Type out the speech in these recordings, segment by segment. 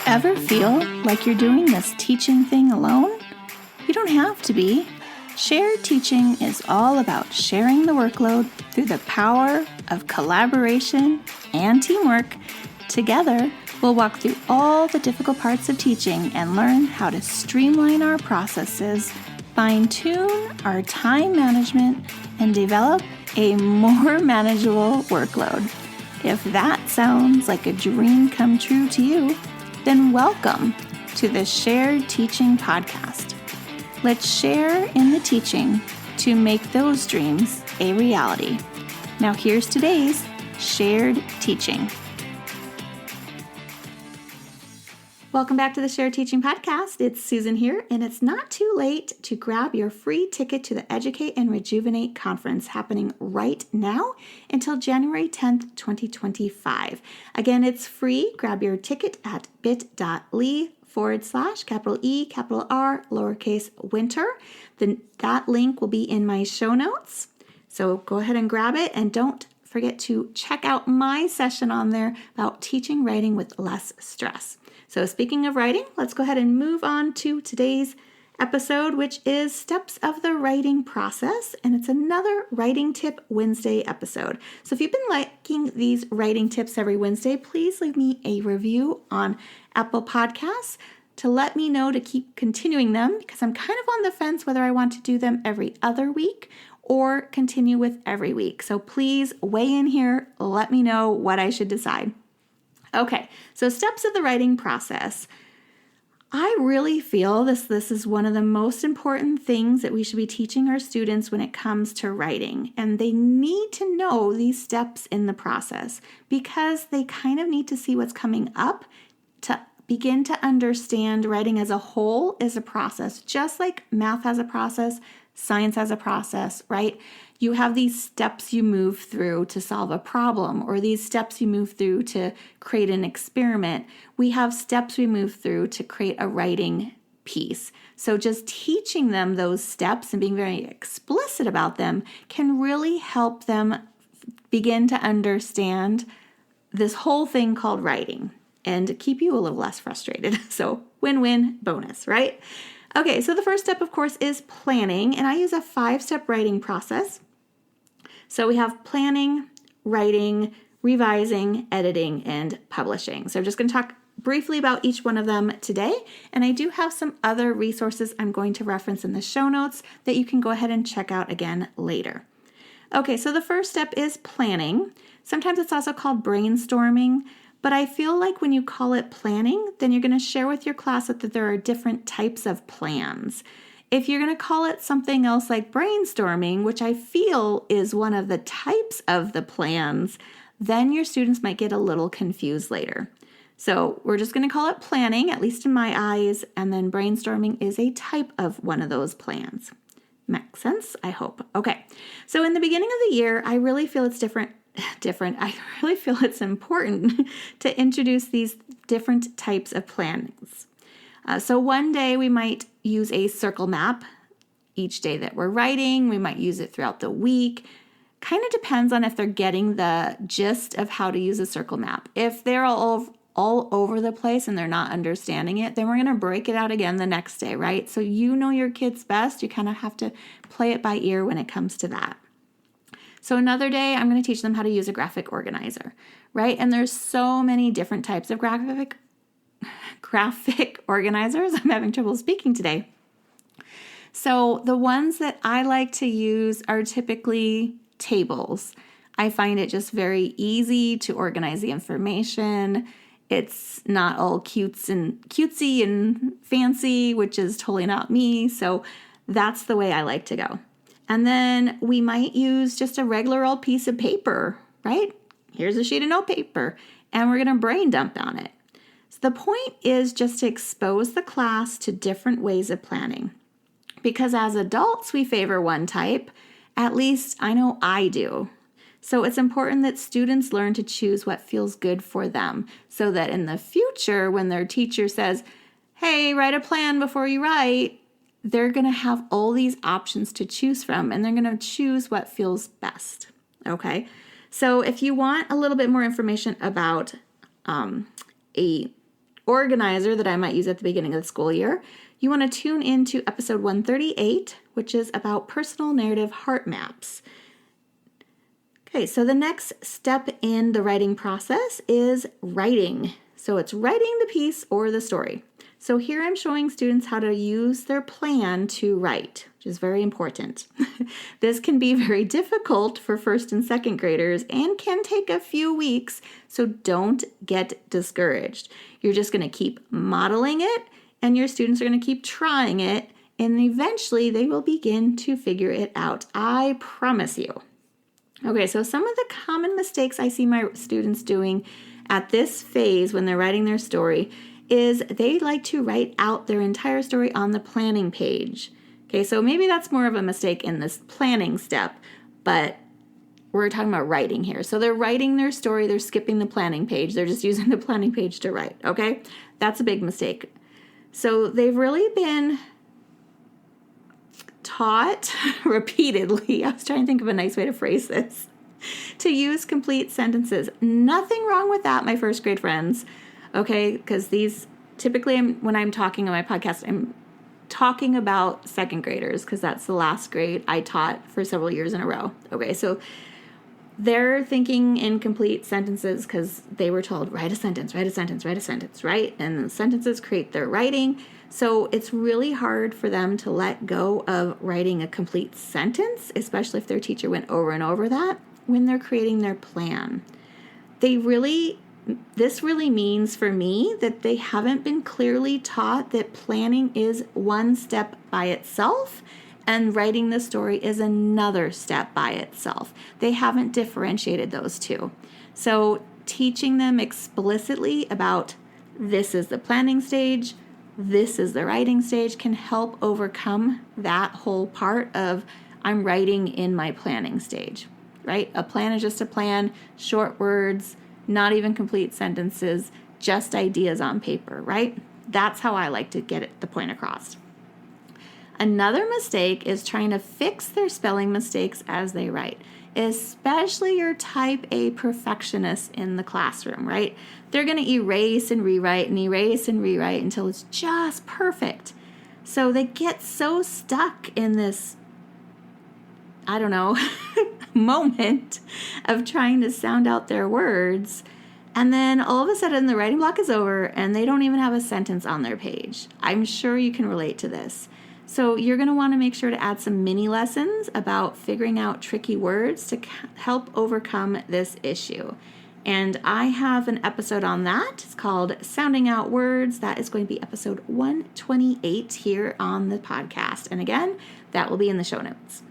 Ever feel like you're doing this teaching thing alone? You don't have to be. Shared teaching is all about sharing the workload through the power of collaboration and teamwork. Together, we'll walk through all the difficult parts of teaching and learn how to streamline our processes, fine-tune our time management, and develop a more manageable workload. If that sounds like a dream come true to you, then welcome to the Shared Teaching Podcast. Let's share in the teaching to make those dreams a reality. Now here's today's Shared Teaching. Welcome back to the Shared Teaching Podcast. It's Susan here, and it's not too late to grab your free ticket to the Educate and Rejuvenate Conference happening right now until January 10th, 2025. Again, it's free. Grab your ticket at bit.ly/capital E, capital R, lowercase winter. That link will be in my show notes. So go ahead and grab it, and don't forget to check out my session on there about teaching writing with less stress. So speaking of writing, let's go ahead and move on to today's episode, which is Steps of the Writing Process, and it's another Writing Tip Wednesday episode. So if you've been liking these writing tips every Wednesday, please leave me a review on Apple Podcasts to let me know to keep continuing them, because I'm kind of on the fence whether I want to do them every other week or continue with every week. So please weigh in here, let me know what I should decide. Okay, so steps of the writing process. I really feel this is one of the most important things that we should be teaching our students when it comes to writing. And they need to know these steps in the process because they kind of need to see what's coming up to begin to understand writing as a whole is a process. Just like math has a process, science has a process, right? You have these steps you move through to solve a problem, or these steps you move through to create an experiment. We have steps we move through to create a writing piece. So just teaching them those steps and being very explicit about them can really help them begin to understand this whole thing called writing and keep you a little less frustrated. So win-win bonus, right? Okay, so the first step, of course, is planning, and I use a 5-step writing process. So we have planning, writing, revising, editing, and publishing. So I'm just going to talk briefly about each one of them today, and I do have some other resources I'm going to reference in the show notes that you can go ahead and check out again later. Okay, so the first step is planning. Sometimes it's also called brainstorming, but I feel like when you call it planning, then you're going to share with your class that there are different types of plans. If you're going to call it something else like brainstorming, which I feel is one of the types of the plans, then your students might get a little confused later. So we're just going to call it planning, at least in my eyes, and then brainstorming is a type of one of those plans. Makes sense? I hope. Okay. So in the beginning of the year, I really feel it's different. I really feel it's important to introduce these different types of plans. So one day we might use a circle map each day that we're writing. We might use it throughout the week. Kind of depends on if they're getting the gist of how to use a circle map. If they're all over the place and they're not understanding it, then we're going to break it out again the next day, right? So you know your kids best. You kind of have to play it by ear when it comes to that. So another day, I'm going to teach them how to use a graphic organizer, right? And there's so many different types of graphic organizers. I'm having trouble speaking today. So the ones that I like to use are typically tables. I find it just very easy to organize the information. It's not all cutesy and fancy, which is totally not me. So that's the way I like to go. And then we might use just a regular old piece of paper, right? Here's a sheet of notepaper, and we're going to brain dump on it. So the point is just to expose the class to different ways of planning. Because as adults, we favor one type. At least I know I do. So it's important that students learn to choose what feels good for them so that in the future, when their teacher says, hey, write a plan before you write, they're going to have all these options to choose from, and they're going to choose what feels best, okay? So if you want a little bit more information about a organizer that I might use at the beginning of the school year, you want to tune into episode 138, which is about personal narrative heart maps. Okay, so the next step in the writing process is writing. So it's writing the piece or the story. So here I'm showing students how to use their plan to write, which is very important. This can be very difficult for first and second graders and can take a few weeks, so don't get discouraged. You're just going to keep modeling it, and your students are going to keep trying it, and eventually they will begin to figure it out. I promise you. Okay, so some of the common mistakes I see my students doing at this phase when they're writing their story is they like to write out their entire story on the planning page. Okay, so maybe that's more of a mistake in this planning step, but we're talking about writing here. So they're writing their story, they're skipping the planning page, they're just using the planning page to write, okay? That's a big mistake. So they've really been taught repeatedly, I was trying to think of a nice way to phrase this, to use complete sentences. Nothing wrong with that, my first grade friends. Okay, because these typically when I'm talking on my podcast, I'm talking about second graders because that's the last grade I taught for several years in a row. Okay, so they're thinking in complete sentences because they were told, write a sentence, write a sentence, write a sentence, right? And the sentences create their writing. So it's really hard for them to let go of writing a complete sentence, especially if their teacher went over and over that when they're creating their plan. This really means for me that they haven't been clearly taught that planning is one step by itself and writing the story is another step by itself. They haven't differentiated those two. So teaching them explicitly about this is the planning stage, this is the writing stage can help overcome that whole part of I'm writing in my planning stage, right? A plan is just a plan, short words, not even complete sentences, just ideas on paper, right? That's how I like to get the point across. Another mistake is trying to fix their spelling mistakes as they write, especially your type A perfectionists in the classroom, right? They're going to erase and rewrite until it's just perfect. So they get so stuck in this, moment of trying to sound out their words. And then all of a sudden the writing block is over and they don't even have a sentence on their page. I'm sure you can relate to this. So you're going to want to make sure to add some mini lessons about figuring out tricky words to help overcome this issue. And I have an episode on that. It's called Sounding Out Words. That is going to be episode 128 here on the podcast. And again, that will be in the show notes.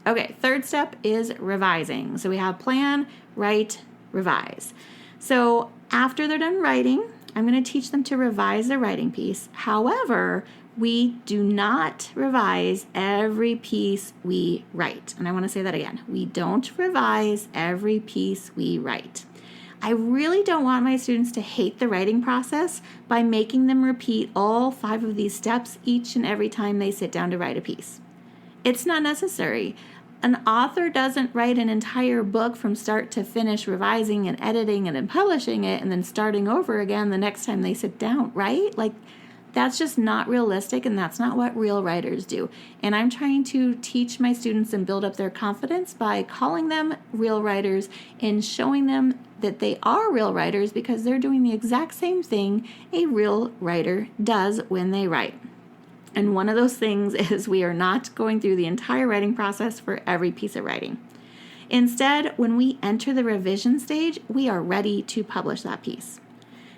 Okay, third step is revising. So we have plan, write, revise. So after they're done writing, I'm going to teach them to revise their writing piece. However, we do not revise every piece we write. And I want to say that again. We don't revise every piece we write. I really don't want my students to hate the writing process by making them repeat all 5 of these steps each and every time they sit down to write a piece. It's not necessary. An author doesn't write an entire book from start to finish, revising and editing and then publishing it and then starting over again the next time they sit down, right? Like, that's just not realistic, and that's not what real writers do. And I'm trying to teach my students and build up their confidence by calling them real writers and showing them that they are real writers because they're doing the exact same thing a real writer does when they write. And one of those things is we are not going through the entire writing process for every piece of writing. Instead, when we enter the revision stage, we are ready to publish that piece.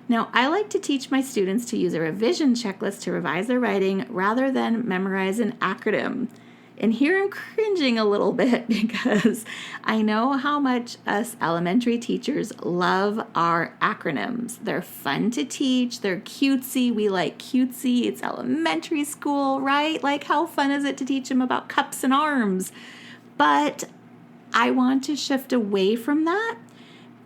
Now, I like to teach my students to use a revision checklist to revise their writing rather than memorize an acronym. And here I'm cringing a little bit because I know how much us elementary teachers love our acronyms. They're fun to teach. They're cutesy. We like cutesy. It's elementary school, right? Like, how fun is it to teach them about cups and arms? But I want to shift away from that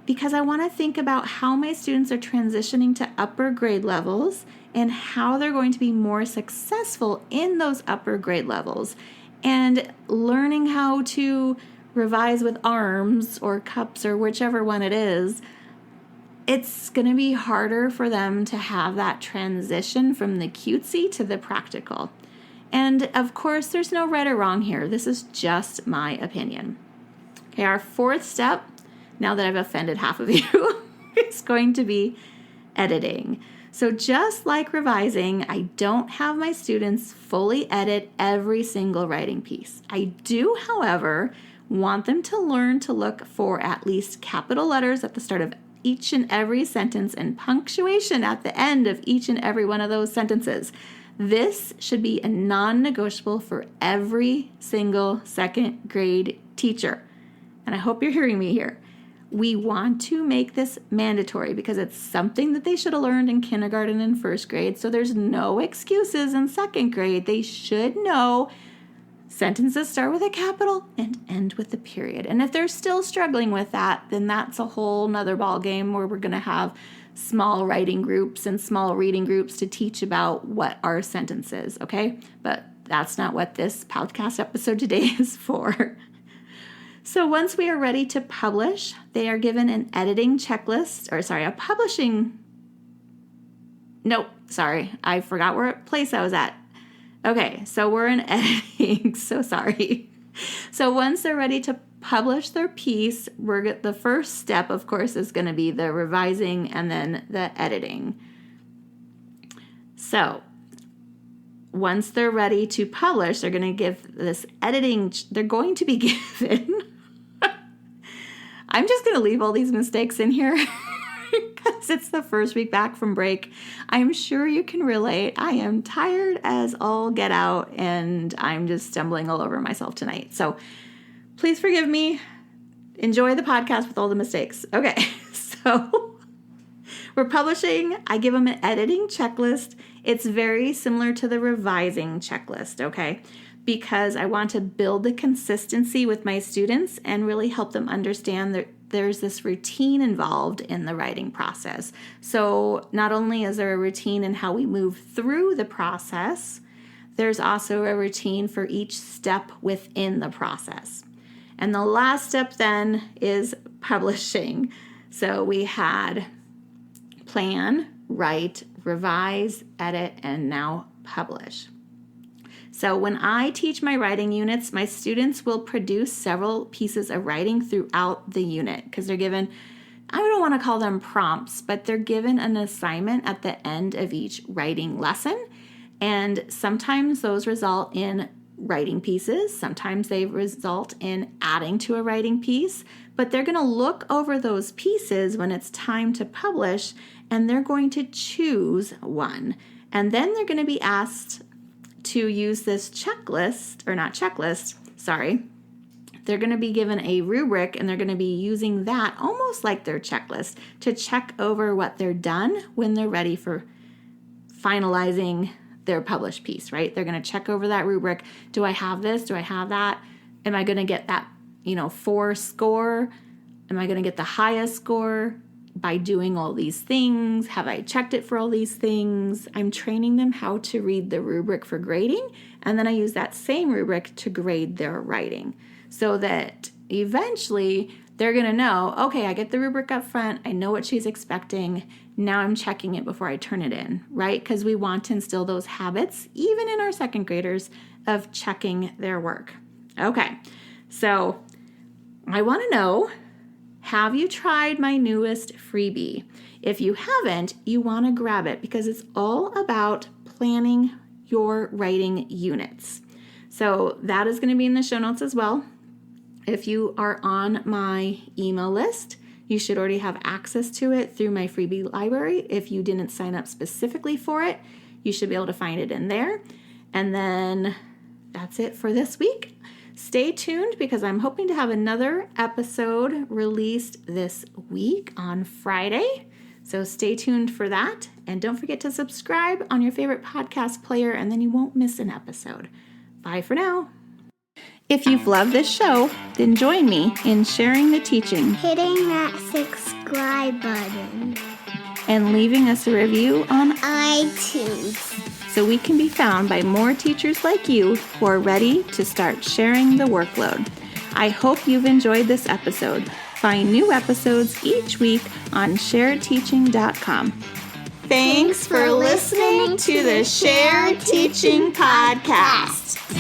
because I want to think about how my students are transitioning to upper grade levels and how they're going to be more successful in those upper grade levels. And learning how to revise with arms or cups or whichever one it is, it's going to be harder for them to have that transition from the cutesy to the practical. And of course, there's no right or wrong here. This is just my opinion. Okay, our fourth step, now that I've offended half of you, is going to be editing. So just like revising, I don't have my students fully edit every single writing piece. I do, however, want them to learn to look for at least capital letters at the start of each and every sentence and punctuation at the end of each and every one of those sentences. This should be a non-negotiable for every single second grade teacher. And I hope you're hearing me here. We want to make this mandatory because it's something that they should have learned in kindergarten and first grade. So there's no excuses in second grade. They should know sentences start with a capital and end with a period. And if they're still struggling with that, then that's a whole nother ball game where we're going to have small writing groups and small reading groups to teach about what are sentences, okay? But that's not what this podcast episode today is for. So once we are ready to publish, they are given an editing checklist, I forgot what place I was at. Okay, so we're in editing, so sorry. So once they're ready to publish their piece, the first step, of course, is going to be the revising and then the editing. So once they're ready to publish, they're going to give this editing, they're going to be given, I'm just going to leave all these mistakes in here because it's the first week back from break. I'm sure you can relate. I am tired as all get out and I'm just stumbling all over myself tonight. So please forgive me. Enjoy the podcast with all the mistakes. Okay, so we're publishing. I give them an editing checklist. It's very similar to the revising checklist, okay? Because I want to build the consistency with my students and really help them understand that there's this routine involved in the writing process. So not only is there a routine in how we move through the process, there's also a routine for each step within the process. And the last step then is publishing. So we had plan, write, revise, edit, and now publish. So when I teach my writing units, my students will produce several pieces of writing throughout the unit because they're given, I don't want to call them prompts, but they're given an assignment at the end of each writing lesson. And sometimes those result in writing pieces. Sometimes they result in adding to a writing piece, but they're going to look over those pieces when it's time to publish, and they're going to choose one. And then they're going to be asked to use this they're going to be given a rubric, and they're going to be using that almost like their checklist to check over what they're done when they're ready for finalizing their published piece, right? They're going to check over that rubric. Do I have this? Do I have that? Am I going to get that, 4 score? Am I going to get the highest score by doing all these things? Have I checked it for all these things? I'm training them how to read the rubric for grading, and then I use that same rubric to grade their writing so that eventually they're going to know, okay, I get the rubric up front. I know what she's expecting. Now I'm checking it before I turn it in, right? Because we want to instill those habits, even in our second graders, of checking their work. Okay, so I want to know, have you tried my newest freebie? If you haven't, you want to grab it because it's all about planning your writing units. So that is going to be in the show notes as well. If you are on my email list, you should already have access to it through my freebie library. If you didn't sign up specifically for it, you should be able to find it in there. And then that's it for this week. Stay tuned because I'm hoping to have another episode released this week on Friday. So stay tuned for that. And don't forget to subscribe on your favorite podcast player, and then you won't miss an episode. Bye for now. If you've loved this show, then join me in sharing the teaching, hitting that subscribe button, and leaving us a review on iTunes, so we can be found by more teachers like you who are ready to start sharing the workload. I hope you've enjoyed this episode. Find new episodes each week on sharedteaching.com. Thanks for listening to the Shared Teaching Podcast.